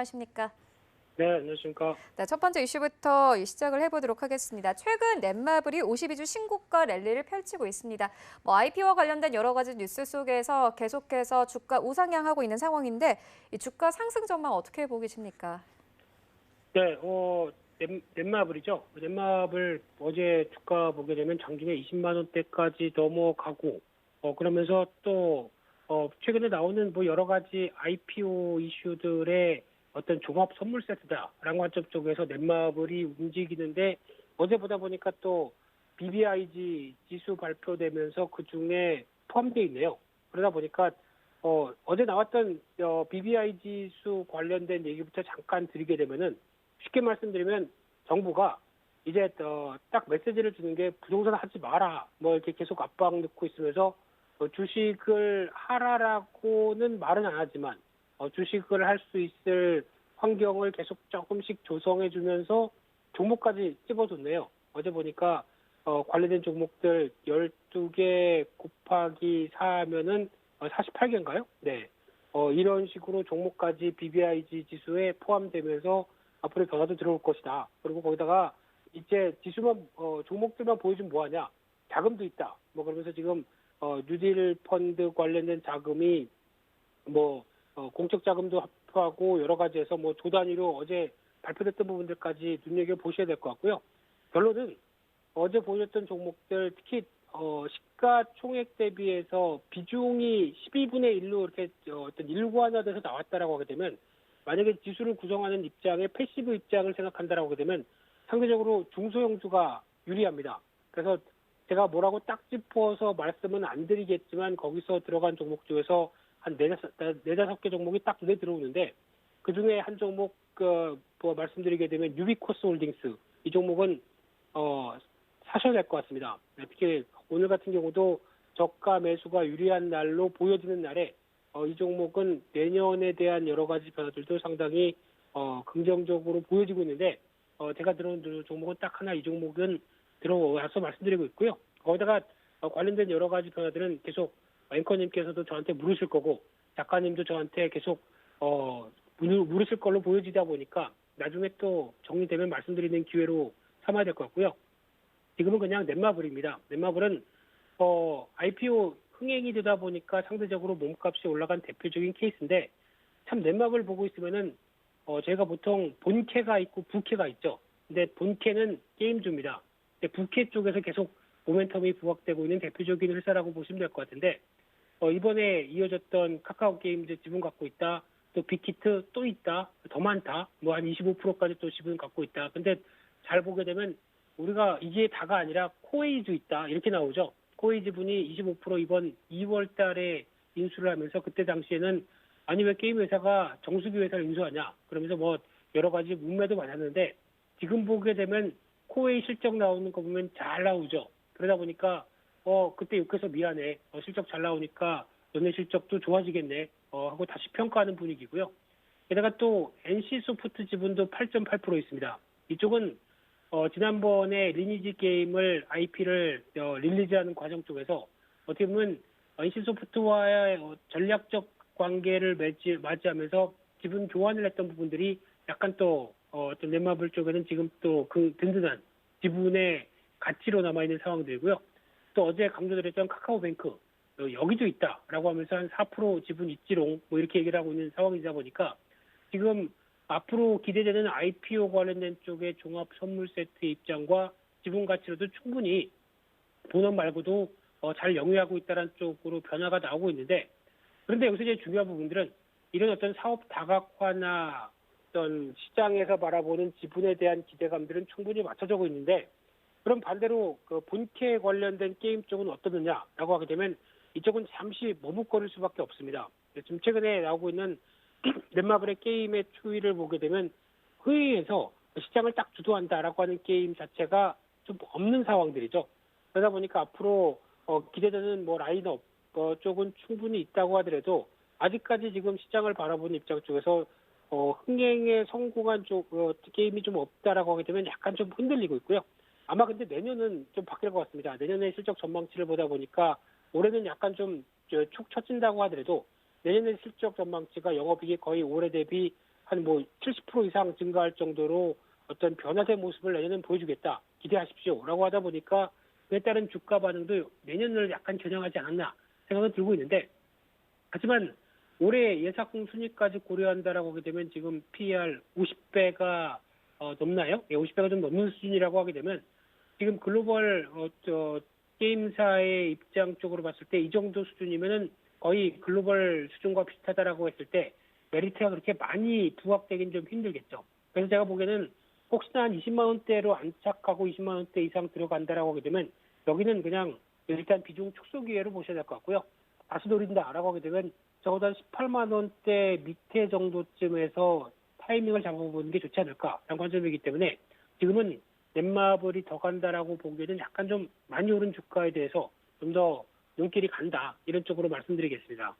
안녕하십니까? 네, 안녕하십니까. 네, 첫 번째 이슈부터 시작을 해보도록 하겠습니다. 최근 넷마블이 52주 신고가 랠리를 펼치고 있습니다. IPO와 관련된 여러 가지 뉴스 속에서 계속해서 주가 우상향하고 있는 상황인데 이 주가 상승 전망 어떻게 보고 계십니까? 네, 넷마블이죠. 넷마블 어제 주가 보게 되면 장중에 20만 원대까지 넘어가고, 그러면서 또, 최근에 나오는 뭐 여러 가지 IPO 이슈들의 어떤 종합 선물 세트다라는 관점 쪽에서 넷마블이 움직이는데 어제 보다 보니까 또 BBIG 지수 발표되면서 그 중에 포함되어 있네요. 그러다 보니까 어제 나왔던 BBI 지수 관련된 얘기부터 잠깐 드리게 되면은 쉽게 말씀드리면 정부가 이제 딱 메시지를 주는 게 부동산 하지 마라 뭐 이렇게 계속 압박 넣고 있으면서 주식을 하라라고는 말은 안 하지만 주식을 할 수 있을 환경을 계속 조금씩 조성해 주면서 종목까지 찝어줬네요. 어제 보니까 관련된 종목들 12개 곱하기 4하면은 48개인가요? 네. 이런 식으로 종목까지 BBIG 지수에 포함되면서 앞으로 변화도 들어올 것이다. 그리고 거기다가 이제 지수만 종목들만 보여주면 뭐하냐? 자금도 있다. 뭐 그러면서 지금 뉴딜 펀드 관련된 자금이 뭐 공적 자금도 합하고 여러 가지에서 뭐 조 단위로 어제 발표됐던 부분들까지 눈여겨 보셔야 될 것 같고요. 결론은 어제 보셨던 종목들 특히 시가총액 대비해서 비중이 12분의 1로 이렇게 어떤 일관화돼서 나왔다라고 하게 되면 만약에 지수를 구성하는 입장에 패시브 입장을 생각한다라고 하게 되면 상대적으로 중소형주가 유리합니다. 그래서 제가 뭐라고 딱 짚어서 말씀은 안 드리겠지만 거기서 들어간 종목 중에서 한 네다섯 개 종목이 딱 눈에 들어오는데 그중에 한 종목 뭐 말씀드리게 되면 유비코스 홀딩스 이 종목은 사셔야 될 것 같습니다. 특히 오늘 같은 경우도 저가 매수가 유리한 날로 보여지는 날에 이 종목은 내년에 대한 여러 가지 변화들도 상당히 긍정적으로 보여지고 있는데 제가 들어온 종목은 딱 하나 이 종목은 들어와서 말씀드리고 있고요. 거기다가 관련된 여러 가지 변화들은 계속 앵커님께서도 저한테 물으실 거고 작가님도 저한테 계속 물으실 걸로 보여지다 보니까 나중에 또 정리되면 말씀드리는 기회로 삼아야 될 것 같고요. 지금은 그냥 넷마블입니다. 넷마블은 IPO 흥행이 되다 보니까 상대적으로 몸값이 올라간 대표적인 케이스인데 참 넷마블 보고 있으면은 저희가 보통 본캐가 있고 부캐가 있죠. 근데 본캐는 게임주입니다. 근데 부캐 쪽에서 계속 모멘텀이 부각되고 있는 대표적인 회사라고 보시면 될 것 같은데 이번에 이어졌던 카카오 게임즈 지분 갖고 있다. 또 빅히트 또 있다. 더 많다. 뭐 한 25%까지 또 지분 갖고 있다. 근데 잘 보게 되면 우리가 이게 다가 아니라 코웨이도 있다. 이렇게 나오죠. 코웨이 지분이 25% 이번 2월 달에 인수를 하면서 그때 당시에는 아니 왜 게임 회사가 정수기 회사를 인수하냐. 그러면서 뭐 여러 가지 문매도 많았는데 지금 보게 되면 코웨이 실적 나오는 거 보면 잘 나오죠. 그러다 보니까 그때 욕해서 미안해. 실적 잘 나오니까 너네 실적도 좋아지겠네. 하고 다시 평가하는 분위기고요. 게다가 또 NC소프트 지분도 8.8% 있습니다. 이쪽은 지난번에 리니지 게임을 IP를 릴리즈하는 과정 쪽에서 어떻게 보면 NC소프트와의 전략적 관계를 맞이하면서 지분 교환을 했던 부분들이 약간 또 어떤 넷마블 쪽에는 지금 또 그 든든한 지분의 가치로 남아있는 상황들이고요. 또 어제 강조드렸던 카카오뱅크 여기도 있다라고 하면서 한 4% 지분 있지롱 뭐 이렇게 얘기를 하고 있는 상황이다 보니까 지금 앞으로 기대되는 IPO 관련된 쪽의 종합 선물 세트 입장과 지분 가치로도 충분히 본업 말고도 잘 영위하고 있다는 쪽으로 변화가 나오고 있는데 그런데 여기서 이제 중요한 부분들은 이런 어떤 사업 다각화나 어떤 시장에서 바라보는 지분에 대한 기대감들은 충분히 맞춰지고 있는데 그럼 반대로 그 본캐 관련된 게임 쪽은 어떠느냐라고 하게 되면 이쪽은 잠시 머뭇거릴 수밖에 없습니다. 지금 최근에 나오고 있는 넷마블의 게임의 추이를 보게 되면 회의에서 시장을 딱 주도한다라고 하는 게임 자체가 좀 없는 상황들이죠. 그러다 보니까 앞으로 기대되는 뭐 라인업 쪽은 충분히 있다고 하더라도 아직까지 지금 시장을 바라보는 입장 쪽에서 흥행에 성공한 쪽 게임이 좀 없다라고 하게 되면 약간 좀 흔들리고 있고요. 아마 근데 내년은 좀 바뀔 것 같습니다. 내년에 실적 전망치를 보다 보니까 올해는 약간 좀 축 처진다고 하더라도 내년에 실적 전망치가 영업이익이 거의 올해 대비 한 뭐 70% 이상 증가할 정도로 어떤 변화된 모습을 내년은 보여주겠다. 기대하십시오라고 하다 보니까 그에 따른 주가 반응도 내년을 약간 겨냥하지 않았나 생각은 들고 있는데, 하지만 올해 예상품 순위까지 고려한다라고 하게 되면 지금 PER 50배가 넘나요? 예, 50배가 좀 넘는 수준이라고 하게 되면 지금 글로벌 게임사의 입장 쪽으로 봤을 때 이 정도 수준이면은 거의 글로벌 수준과 비슷하다라고 했을 때 메리트가 그렇게 많이 부각되긴 좀 힘들겠죠. 그래서 제가 보기에는 혹시나 한 20만 원대로 안착하고 20만 원대 이상 들어간다라고 하게 되면 여기는 그냥 일단 비중 축소 기회로 보셔야 될 것 같고요. 다시 노린다라고 하게 되면 적어도 한 18만 원대 밑에 정도쯤에서 타이밍을 잡아보는 게 좋지 않을까라는 관점이기 때문에 지금은 넷마블이 더 간다라고 보기에는 약간 좀 많이 오른 주가에 대해서 좀 더 눈길이 간다, 이런 쪽으로 말씀드리겠습니다.